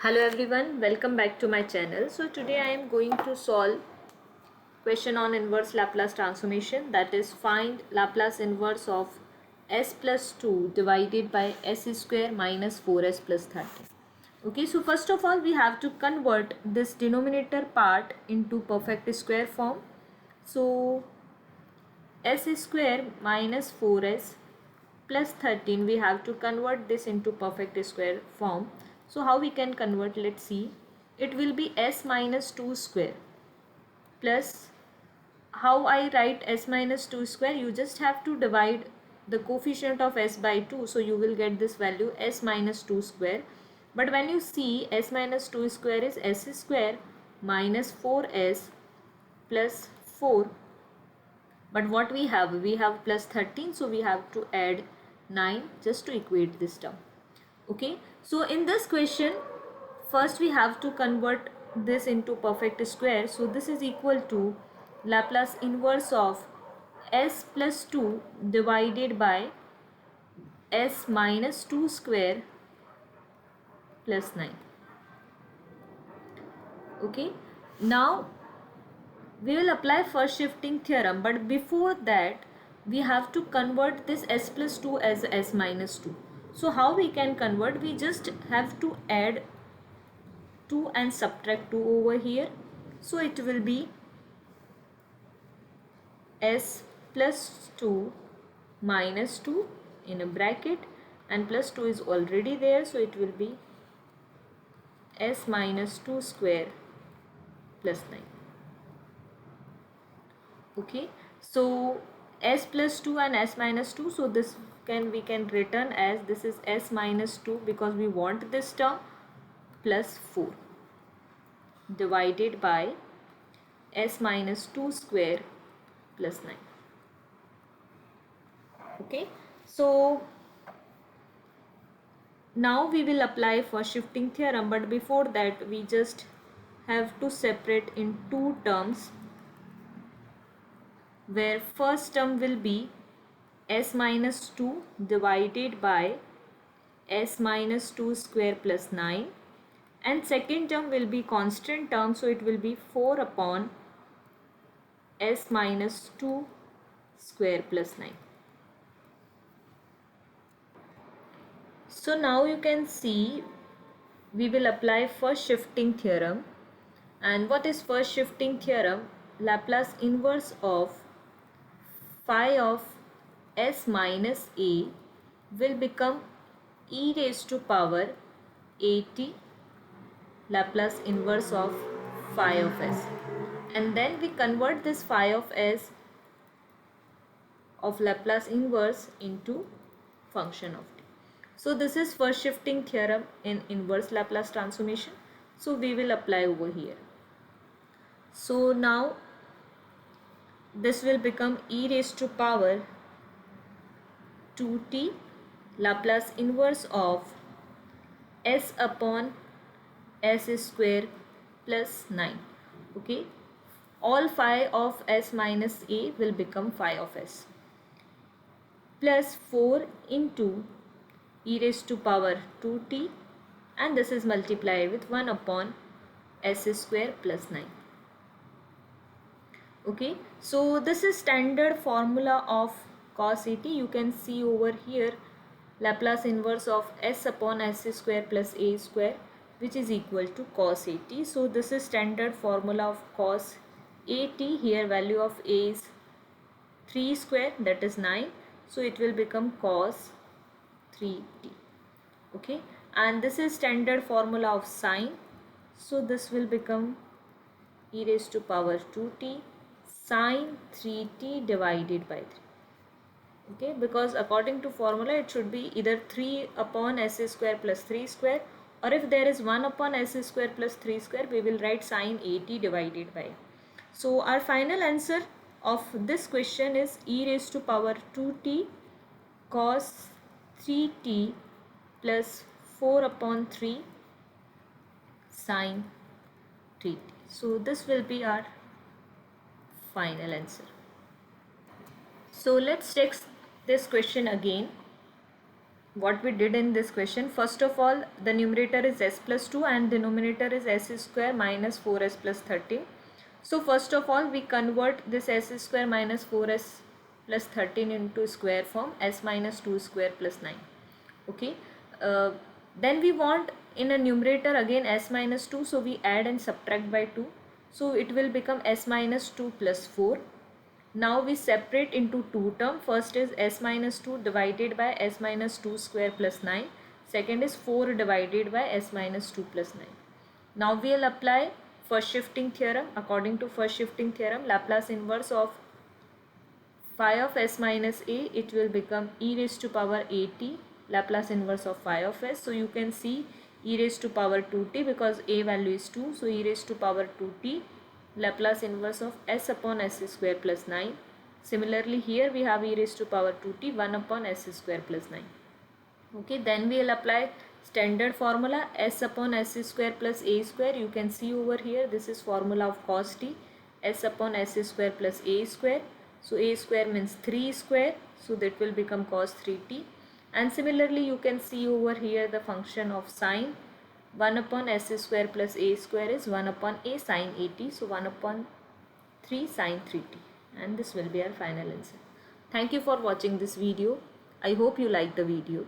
Hello everyone, welcome back to my channel. So today I am going to solve question on inverse Laplace transformation, that is find Laplace inverse of s plus 2 divided by s square minus 4s plus 13. Okay, so first of all we have to convert this denominator part into perfect square form. So s square minus 4s plus 13, we have to convert this into perfect square form. So how we can convert, let's see. It will be s minus 2 square plus, how I write s minus 2 square, you just have to divide the coefficient of s by 2, so you will get this value s minus 2 square. But when you see, s minus 2 square is s square minus 4s plus 4, but what we have plus 13, so we have to add 9 just to equate this term. Okay, so in this question first we have to convert this into perfect square. So this is equal to Laplace inverse of s plus 2 divided by s minus 2 square plus 9. Okay, now we will apply first shifting theorem, but before that we have to convert this s plus 2 as s minus 2. So how we can convert, we just have to add 2 and subtract 2 over here. So it will be s plus 2 minus 2 in a bracket, and plus 2 is already there, so it will be s minus 2 square plus 9. Okay, so s plus 2 and s minus 2, so this we can return as this is s minus 2 because we want this term, plus 4 divided by s minus 2 square plus 9. Okay, so now we will apply for shifting theorem, but before that we just have to separate in two terms, where first term will be s minus 2 divided by s minus 2 square plus 9, and second term will be constant term, so it will be 4 upon s minus 2 square plus 9. So now you can see we will apply first shifting theorem. And what is first shifting theorem? Laplace inverse of phi of s minus a will become e raised to power at Laplace inverse of phi of s, and then we convert this phi of s of Laplace inverse into function of t. So this is first shifting theorem in inverse Laplace transformation, so we will apply over here. So now this will become e raised to power 2t Laplace inverse of s upon s square plus 9. Okay, all phi of s minus a will become phi of s, plus 4 into e raised to power 2t, and this is multiplied with 1 upon s square plus 9. Okay, so this is standard formula of cos at. You can see over here Laplace inverse of s upon s square plus a square, which is equal to cos at. So this is standard formula of cos at. Here value of a is 3 square, that is 9, so it will become cos 3t. Okay, and this is standard formula of sine, so this will become e raised to power 2t sine 3t divided by 3. Okay, because according to formula it should be either 3 upon s square plus 3 square, or if there is 1 upon s square plus 3 square, we will write sine 80 divided by. So our final answer of this question is e raised to power 2t cos 3t plus 4 upon 3 sine 3t. So this will be our final answer. So let's take this question again. what we did in this question, first of all the numerator is s plus 2 and denominator is s square minus 4s plus 13. So first of all we convert this s square minus 4s plus 13 into square form, s minus 2 square plus 9. Okay, then we want in a numerator again s minus 2, so we add and subtract by 2, so it will become s minus 2 plus 4. Now we separate into two terms. First is s minus 2 divided by s minus 2 square plus 9. Second is 4 divided by s minus 2 plus 9. Now we will apply first shifting theorem. According to first shifting theorem, Laplace inverse of phi of s minus a, it will become e raised to power at, Laplace inverse of phi of s. So you can see e raised to power 2t because a value is 2. So e raised to power 2t, Laplace inverse of s upon s square plus 9. Similarly here we have e raised to power 2t, 1 upon s square plus 9. Okay, then we will apply standard formula s upon s square plus a square. You can see over here, this is formula of cos t, s upon s square plus a square. So a square means 3 square, so that will become cos 3t. And similarly you can see over here the function of sine, 1 upon s square plus a square is 1 upon a sine at, so 1 upon 3 sine 3t, and this will be our final answer. Thank you for watching this video. I hope you like the video.